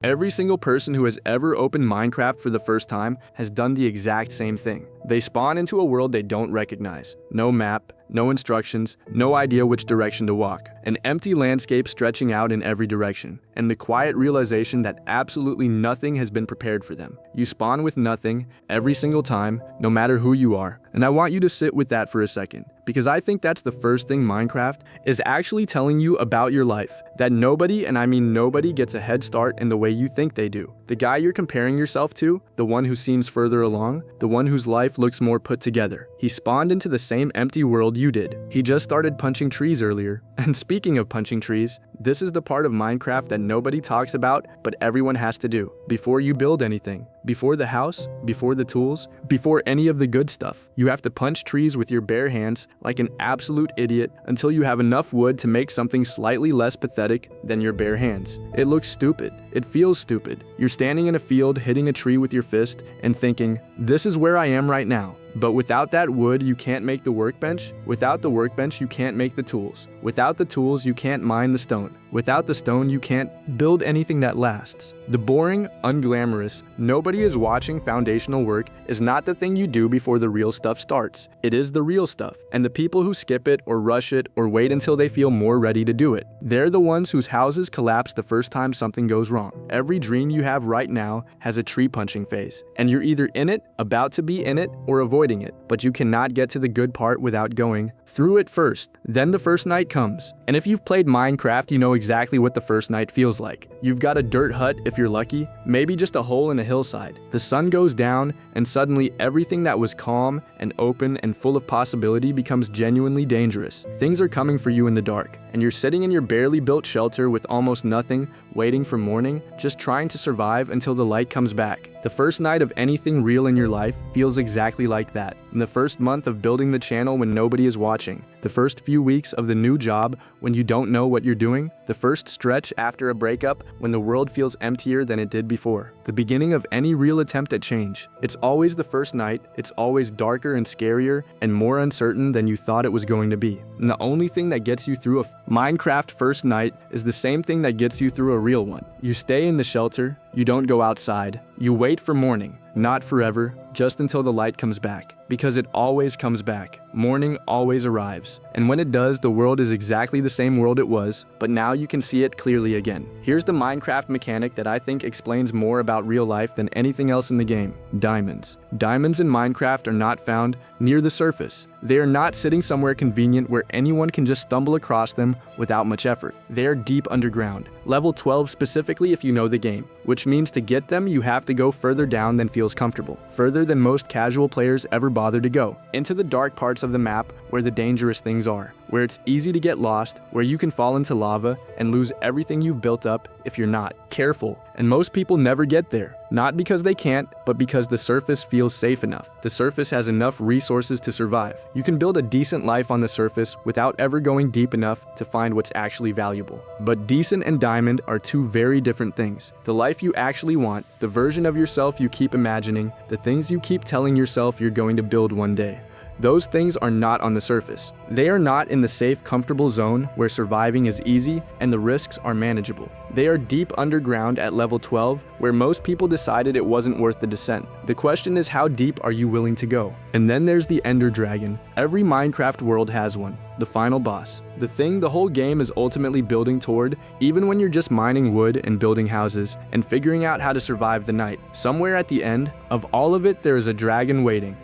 Every single person who has ever opened Minecraft for the first time has done the exact same thing. They spawn into a world they don't recognize. No map, no instructions, no idea which direction to walk. An empty landscape stretching out in every direction, and the quiet realization that absolutely nothing has been prepared for them. You spawn with nothing every single time, no matter who you are. And I want you to sit with that for a second, because I think that's the first thing Minecraft is actually telling you about your life. That nobody, and I mean nobody, gets a head start in the way you think they do. The guy you're comparing yourself to, the one who seems further along, the one whose life looks more put together. He spawned into the same empty world you did. He just started punching trees earlier. And speaking of punching trees, this is the part of Minecraft that nobody talks about, but everyone has to do. Before you build anything, before the house, before the tools, before any of the good stuff, you have to punch trees with your bare hands like an absolute idiot until you have enough wood to make something slightly less pathetic than your bare hands. It looks stupid. It feels stupid. You're standing in a field hitting a tree with your fist and thinking, this is where I am right now. But without that wood, you can't make the workbench. Without the workbench, you can't make the tools. Without the tools, you can't mine the stone. Without the stone, you can't build anything that lasts. The boring, unglamorous, nobody is watching foundational work is not the thing you do before the real stuff starts. It is the real stuff. And the people who skip it or rush it or wait until they feel more ready to do it, they're the ones whose houses collapse the first time something goes wrong. Every dream you have right now has a tree punching phase. And you're either in it, about to be in it, or avoiding it. But you cannot get to the good part without going through it first. Then the first night comes. And if you've played Minecraft, you know exactly what the first night feels like. You've got a dirt hut if you're lucky, maybe just a hole in a hillside. The sun goes down, and suddenly everything that was calm and open and full of possibility becomes genuinely dangerous. Things are coming for you in the dark, and you're sitting in your barely built shelter with almost nothing, waiting for morning, just trying to survive until the light comes back. The first night of anything real in your life feels exactly like that. In the first month of building the channel when nobody is watching, the first few weeks of the new job when you don't know what you're doing, the first stretch after a breakup when the world feels emptier than it did before. The beginning of any real attempt at change. It's always the first night, it's always darker and scarier and more uncertain than you thought it was going to be. And the only thing that gets you through a Minecraft first night is the same thing that gets you through a real one. You stay in the shelter, you don't go outside, you wait for morning. Not forever, just until the light comes back. Because it always comes back. Morning always arrives. And when it does, the world is exactly the same world it was, but now you can see it clearly again. Here's the Minecraft mechanic that I think explains more about real life than anything else in the game. Diamonds. Diamonds in Minecraft are not found near the surface. They are not sitting somewhere convenient where anyone can just stumble across them without much effort. They are deep underground. Level 12 specifically if you know the game, which means to get them you have to go further down than feels comfortable. Further than most casual players ever bother to go. Into the dark parts of the map where the dangerous things are. Where it's easy to get lost, where you can fall into lava and lose everything you've built up if you're not careful. And most people never get there. Not because they can't, but because the surface feels safe enough. The surface has enough resources to survive. You can build a decent life on the surface without ever going deep enough to find what's actually valuable. But decent and diamond are two very different things. The life you actually want, the version of yourself you keep imagining, the things you keep telling yourself you're going to build one day. Those things are not on the surface. They are not in the safe, comfortable zone where surviving is easy and the risks are manageable. They are deep underground at level 12 where most people decided it wasn't worth the descent. The question is, how deep are you willing to go? And then there's the Ender Dragon. Every Minecraft world has one. The final boss. The thing the whole game is ultimately building toward, even when you're just mining wood and building houses and figuring out how to survive the night. Somewhere at the end of all of it, there is a dragon waiting.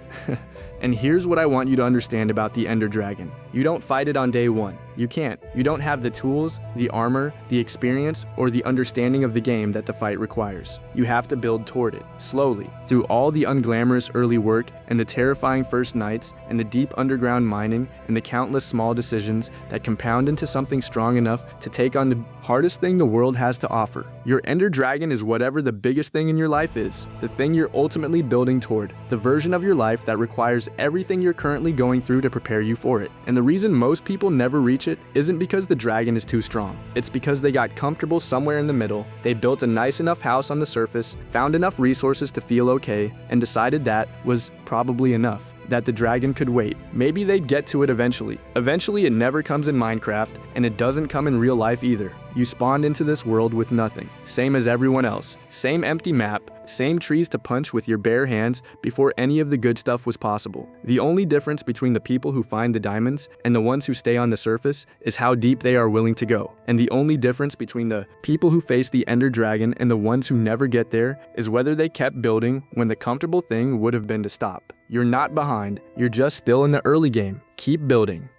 And here's what I want you to understand about the Ender Dragon. You don't fight it on day one. You can't. You don't have the tools, the armor, the experience, or the understanding of the game that the fight requires. You have to build toward it, slowly, through all the unglamorous early work and the terrifying first nights and the deep underground mining and the countless small decisions that compound into something strong enough to take on the hardest thing the world has to offer. Your Ender Dragon is whatever the biggest thing in your life is, the thing you're ultimately building toward, the version of your life that requires everything you're currently going through to prepare you for it. And the reason most people never reach it isn't because the dragon is too strong. It's because they got comfortable somewhere in the middle, they built a nice enough house on the surface, found enough resources to feel okay, and decided that was probably enough. that the dragon could wait. Maybe they'd get to it eventually. Eventually, it never comes in Minecraft, and it doesn't come in real life either. You spawned into this world with nothing, same as everyone else. Same empty map, same trees to punch with your bare hands before any of the good stuff was possible. The only difference between the people who find the diamonds and the ones who stay on the surface is how deep they are willing to go. And the only difference between the people who face the Ender Dragon and the ones who never get there is whether they kept building when the comfortable thing would have been to stop. You're not behind, you're just still in the early game. Keep building.